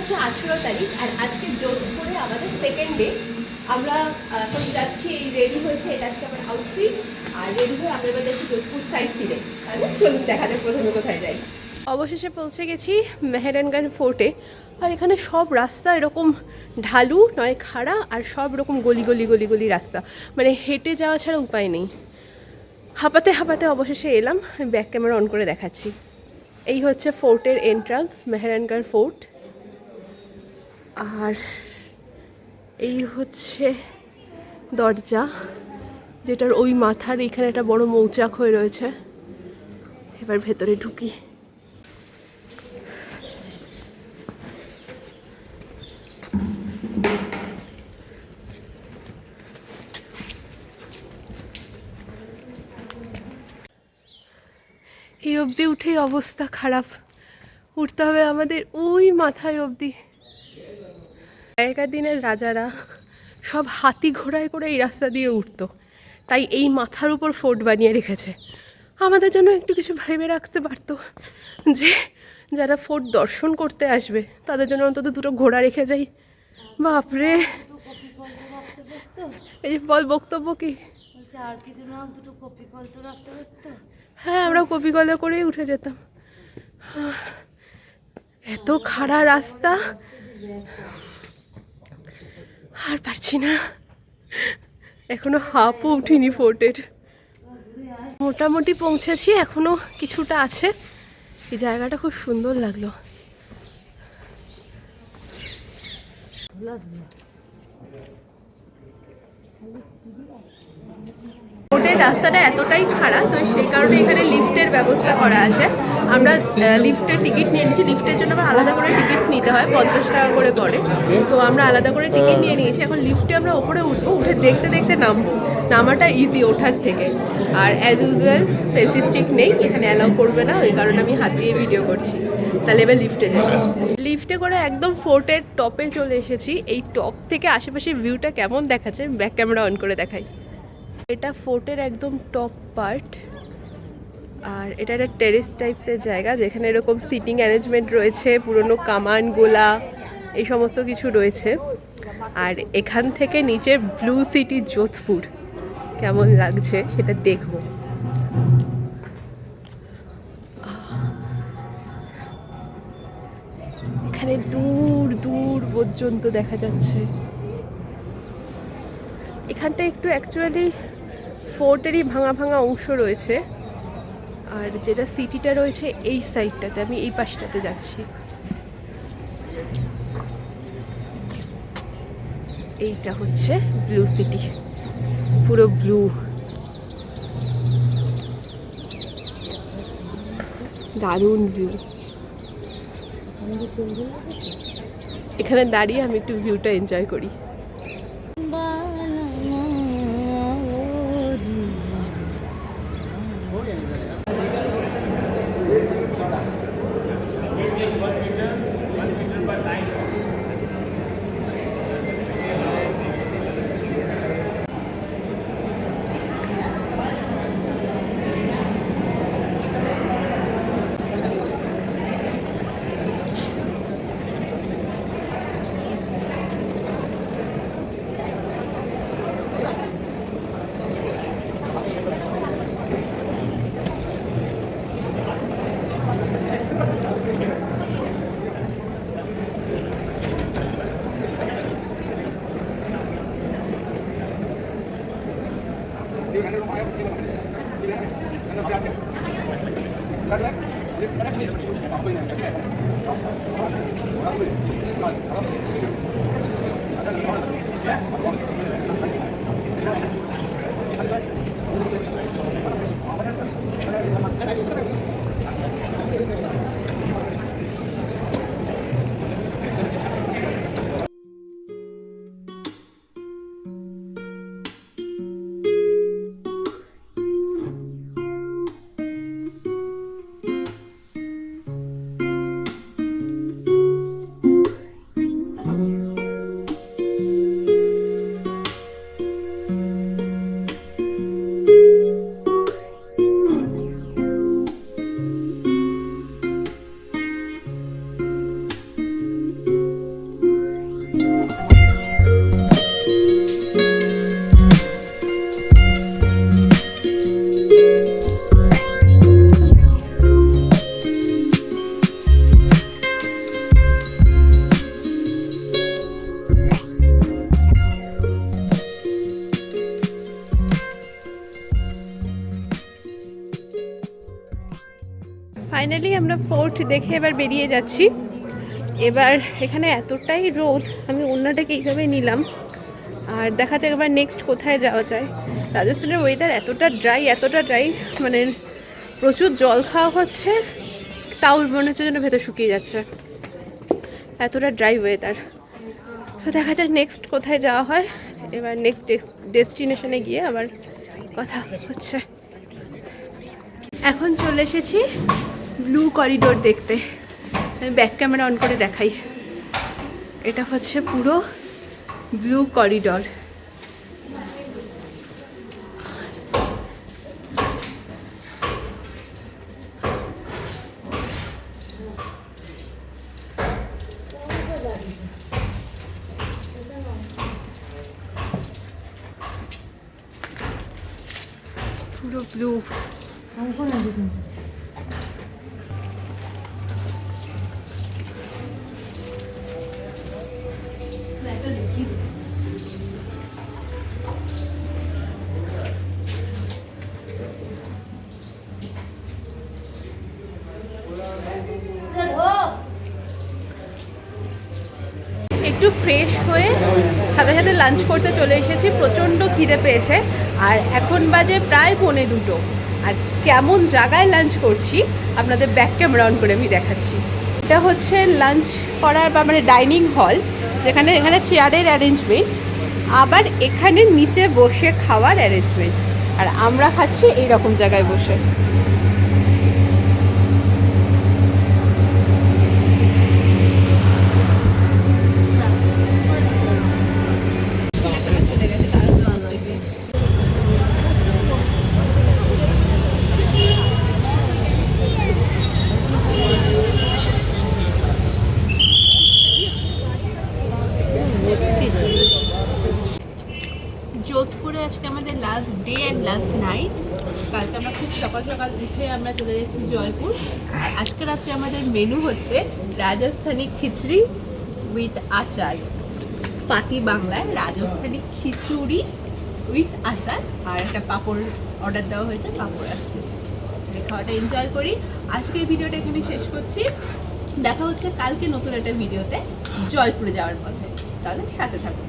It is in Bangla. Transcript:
হচ্ছে 18 তারিখ আর আজকে যোধপুরে আমাদের সেকেন্ড ডে। আমরা এখন যাচ্ছি, এই রেডি হয়েছে, এটা আজকে আমার আউটফিট। আর রেডি হয়ে আমরা এবার যাচ্ছি যোধপুর সাইড সিনে। চলুন দেখা যাক প্রথমে কোথায় যাই। অবশেষে পৌঁছে গেছি মেহেরানগঞ্জ ফোর্টে। আর এখানে সব রাস্তা এরকম ঢালু নয় খাড়া, আর সব এরকম গলি গলি গলি গলি রাস্তা, মানে হেঁটে যাওয়া ছাড়া উপায় নেই। হাঁপাতে হাঁপাতে অবশেষে এলাম, ব্যাক ক্যামেরা অন করে দেখাচ্ছি। এই হচ্ছে ফোর্টের এন্ট্রান্স, মেহেরানগঞ্জ ফোর্ট। আর এই হচ্ছে দরজা, যেটার ওই মাথার এখানে একটা বড় মৌচাক হয়ে রয়েছে। এবার ভেতরে ঢুকি। এই অবধি উঠেই অবস্থা খারাপ, উঠতে হবে আমাদের ওই মাথায় অবধি। আগেকার দিনের রাজারা সব হাতি ঘোড়ায় করে এই রাস্তা দিয়ে উঠতো, তাই এই মাথার উপর ফোর্ট বানিয়ে রেখেছে। আমাদের জন্য একটু কিছু ভেবে রাখতে পারতো, যে যারা ফোর্ট দর্শন করতে আসবে তাদের জন্য অন্তত দুটো ঘোড়া রেখে যাই। বাপরে, এই যে বল বক্তব্য কি? আর কিছু না, দুটো কপি কল তো রাখতে পারতো। হ্যাঁ, আমরা কপি কলে করেই উঠে যেতাম। এত খাড়া রাস্তা, আর পারছি না। এখনো হাফও উঠিনি ফোর্টের। মোটামুটি পৌঁছেছি, এখনো কিছুটা আছে। এই জায়গাটা খুব সুন্দর লাগলো। ফোর্টের রাস্তাটা এতটাই খাড়া, তো সেই কারণে এখানে লিফটের ব্যবস্থা করা আছে। আমরা লিফটের টিকিট নিয়ে নিয়েছি। লিফটের জন্য আবার আলাদা করে টিকিট নিতে হয়, 50 টাকা করে পড়ে। তো আমরা আলাদা করে টিকিট নিয়ে নিয়েছি। এখন লিফটে আমরা ওপরে উঠবো, উঠে দেখতে দেখতে নামবো। নামাটা ইজি ওঠার থেকে। আর অ্যাজ ইউজুয়াল সেলফি স্টিক নেই, এখানে অ্যালাউ করবে না, ওই কারণে আমি হাত দিয়ে ভিডিও করছি। তাহলে এবার লিফটে যাই। লিফটে করে একদম ফোর্টের টপে চলে এসেছি। এই টপ থেকে আশেপাশের ভিউটা কেমন দেখাচ্ছে ব্যাক ক্যামেরা অন করে দেখাই। এটা ফোর্টের একদম টপ পার্ট। আর এটা একটা টেরেস টাইপসের জায়গা, যেখানে এরকম সিটিং অ্যারেঞ্জমেন্ট রয়েছে, পুরনো কামান গোলা এই সমস্ত কিছু রয়েছে। আর এখান থেকে নিচে ব্লু সিটি যোধপুর কেমন লাগছে সেটা দেখবো। এখানে দূর দূর পর্যন্ত দেখা যাচ্ছে। এখানটা একটু অ্যাকচুয়ালি ফোর্টেরই ভাঙা ভাঙা অংশ রয়েছে। আর যেটা সিটিটা রয়েছে এই সাইডটাতে, আমি এই পাশটাতে যাচ্ছি। এইটা হচ্ছে ব্লু সিটি, পুরো ব্লু। দারুণ ভিউ। এখানে দাঁড়িয়ে আমি একটু ভিউটা এনজয় করি। ফাইনালি আমরা ফোর্ট দেখে এবার বেরিয়ে যাচ্ছি। এবার এখানে এতটাই রোদ, আমি অন্যটাকে এইভাবে নিলাম। আর দেখা যাক এবার নেক্সট কোথায় যাওয়া যায়। রাজস্থানের ওয়েদার এতটা ড্রাই, মানে প্রচুর জল খাওয়া হচ্ছে, তাও মনে হচ্ছে যেন ভেতর শুকিয়ে যাচ্ছে, এতটা ড্রাই ওয়েদার। তো দেখা যাক নেক্সট কোথায় যাওয়া হয়। এবার নেক্সট ডেস্টিনেশনে গিয়ে আবার কথা হচ্ছে। এখন চলে এসেছি ব্লু করিডোর দেখতে। আমি ব্যাক ক্যামেরা অন করে দেখাই। এটা হচ্ছে পুরো ব্লু করিডোর। পুরো ব্লু। একটু ফ্রেশ হয়ে সাথে সাথে লাঞ্চ করতে চলে এসেছি। প্রচণ্ড খিদে পেয়েছে আর এখন বাজে প্রায় 1:45। আর কেমন জায়গায় লাঞ্চ করছি আপনাদের ব্যাক ক্যামেরা অন করে আমি দেখাচ্ছি। এটা হচ্ছে লাঞ্চ করার বা মানে ডাইনিং হল, যেখানে এখানে চেয়ারের অ্যারেঞ্জমেন্ট, আবার এখানে নিচে বসে খাওয়ার অ্যারেঞ্জমেন্ট। আর আমরা খাচ্ছি এই রকম জায়গায় বসে। যোধপুরে আজকে আমাদের last day and last night. কালকে আমরা খুব সকাল সকাল উঠে আমরা চলে যাচ্ছি জয়পুর। আজকে রাত্রে আমাদের মেনু হচ্ছে রাজস্থানি খিচড়ি উইথ আচার। পাতি বাংলায় রাজস্থানি খিচুড়ি উইথ আচার আর একটা পাঁপড় অর্ডার দেওয়া হয়েছে, পাঁপড় আসছে। খাওয়াটা এনজয় করি। আজকের ভিডিওটা এখানে শেষ করছি। দেখা হচ্ছে কালকে নতুন একটা ভিডিওতে জয়পুরে যাওয়ার পথে। তাহলে সাথে থাকুন।